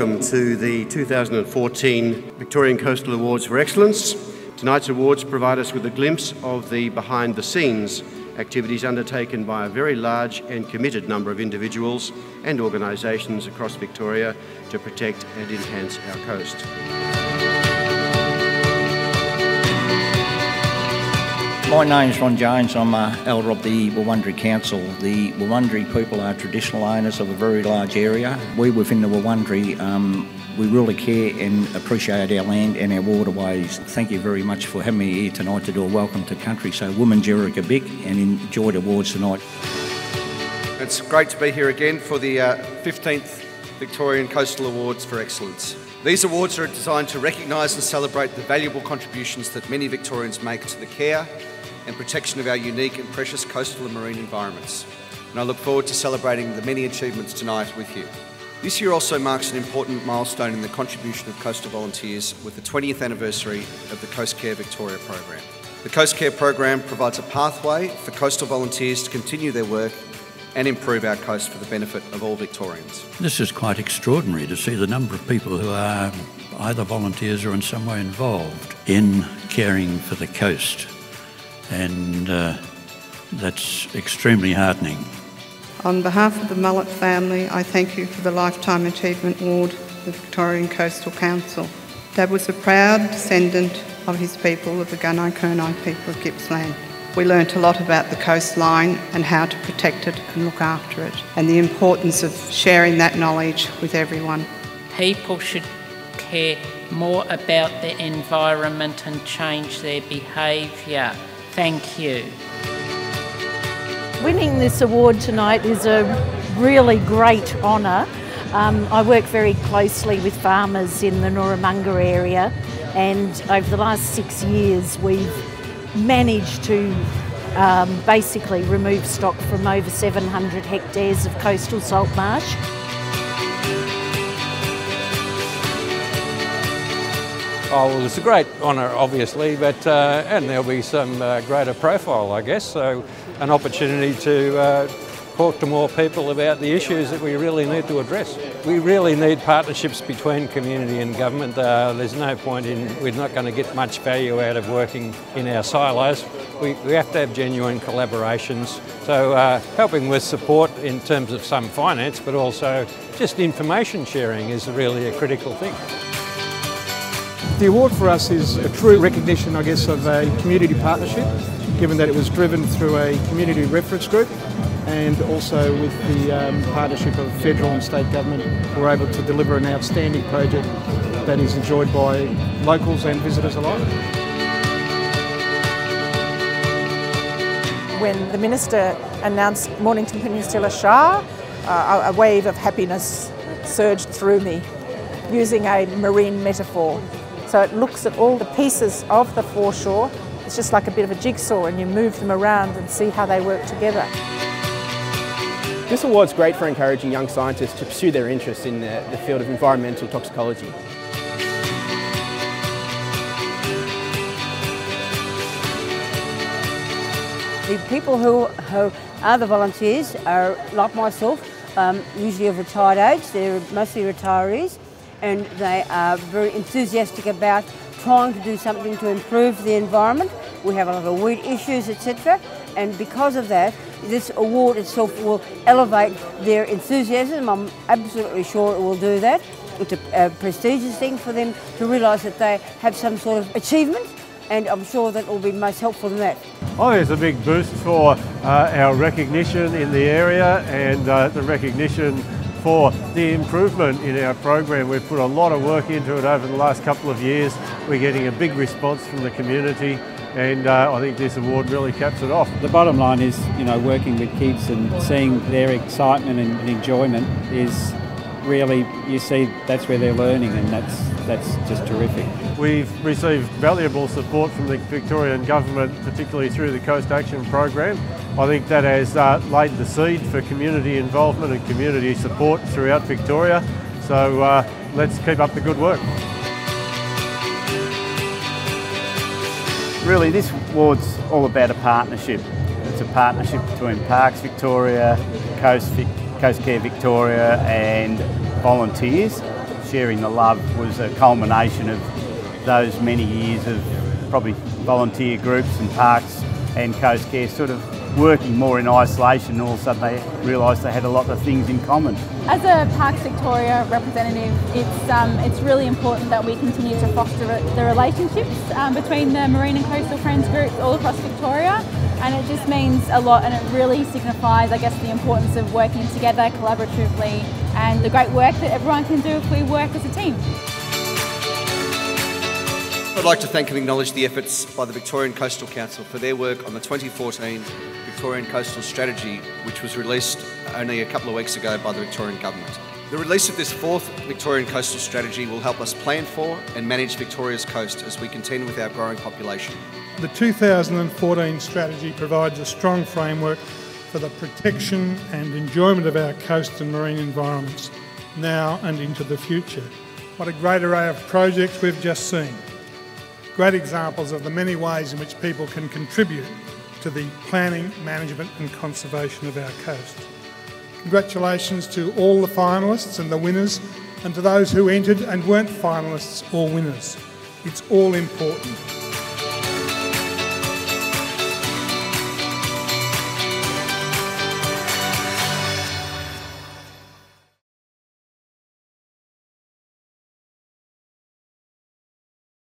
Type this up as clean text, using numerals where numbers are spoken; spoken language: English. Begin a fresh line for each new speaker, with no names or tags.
welcome to the 2014 Victorian Coastal Awards for Excellence. Tonight's awards provide us with a glimpse of the behind-the-scenes activities undertaken by a very large and committed number of individuals and organisations across Victoria to protect and enhance our coast.
My name's Ron Jones. I'm elder of the Wurundjeri Council. The Wurundjeri people are traditional owners of a very large area. We within the Wurundjeri, we really care and appreciate our land and our waterways. Thank you very much for having me here tonight to do a welcome to country. So Wurundjeri Kabik and enjoy the awards tonight.
It's great to be here again for the 15th Victorian Coastal Awards for Excellence. These awards are designed to recognise and celebrate the valuable contributions that many Victorians make to the care and protection of our unique and precious coastal and marine environments. And I look forward to celebrating the many achievements tonight with you. This year also marks an important milestone in the contribution of coastal volunteers with the 20th anniversary of the Coastcare Victoria program. The Coastcare program provides a pathway for coastal volunteers to continue their work and improve our coast for the benefit of all Victorians.
This is quite extraordinary to see the number of people who are either volunteers or in some way involved in caring for the coast, and that's extremely heartening.
On behalf of the Mullett family, I thank you for the Lifetime Achievement Award of the Victorian Coastal Council. Dad was a proud descendant of his people, of the Gunai-Kurnai people of Gippsland. We learnt a lot about the coastline and how to protect it and look after it, and the importance of sharing that knowledge with everyone.
People should care more about the environment and change their behaviour. Thank you.
Winning this award tonight is a really great honour. I work very closely with farmers in the Noramunga area, and over the last 6 years we've managed to basically remove stock from over 700 hectares of coastal salt marsh.
Oh, well, it's a great honour, obviously, but and there'll be some greater profile, I guess, so an opportunity to talk to more people about the issues that we really need to address. We really need partnerships between community and government. There's no point in, we're not going to get much value out of working in our silos. We have to have genuine collaborations. So helping with support in terms of some finance, but also just information sharing is really a critical thing.
The award for us is a true recognition, I guess, of a community partnership, given that it was driven through a community reference group, and also with the partnership of federal and state government, we're able to deliver an outstanding project that is enjoyed by locals and visitors alike.
When the Minister announced Mornington Peninsula Shire, a wave of happiness surged through me, using a marine metaphor. So it looks at all the pieces of the foreshore. It's just like a bit of a jigsaw, and you move them around and see how they work together.
This award's great for encouraging young scientists to pursue their interests in the field of environmental toxicology.
The people who are the volunteers are, like myself, usually of retired age. They're mostly retirees, and they are very enthusiastic about trying to do something to improve the environment. We have a lot of weed issues, etc., and because of that, this award itself will elevate their enthusiasm. I'm absolutely sure it will do that. It's a prestigious thing for them to realise that they have some sort of achievement, and I'm sure that will be most helpful in that.
I think it's a big boost for our recognition in the area, and the recognition for the improvement in our program. We've put a lot of work into it over the last couple of years. We're getting a big response from the community, and I think this award really caps it off.
The bottom line is, working with kids and seeing their excitement and enjoyment is really, you see, that's where they're learning, and that's just terrific.
We've received valuable support from the Victorian Government, particularly through the Coast Action Program. I think that has laid the seed for community involvement and community support throughout Victoria. So let's keep up the good work.
Really, this award's all about a partnership. It's a partnership between Parks Victoria, Coastcare Victoria and volunteers, sharing the love was a culmination of those many years of probably volunteer groups and parks and Coastcare sort of working more in isolation, and all of a sudden they realised they had a lot of things in common.
As a Parks Victoria representative, it's really important that we continue to foster the relationships between the Marine and Coastal Friends groups all across Victoria, and it just means a lot, and it really signifies, I guess, the importance of working together collaboratively and the great work that everyone can do if we work as a team.
I'd like to thank and acknowledge the efforts by the Victorian Coastal Council for their work on the 2014 Victorian Coastal Strategy, which was released only a couple of weeks ago by the Victorian Government. The release of this fourth Victorian Coastal Strategy will help us plan for and manage Victoria's coast as we contend with our growing population.
The 2014 strategy provides a strong framework for the protection and enjoyment of our coast and marine environments, now and into the future. What a great array of projects we've just seen. Great examples of the many ways in which people can contribute to the planning, management and conservation of our coast. Congratulations to all the finalists and the winners, and to those who entered and weren't finalists or winners. It's all important.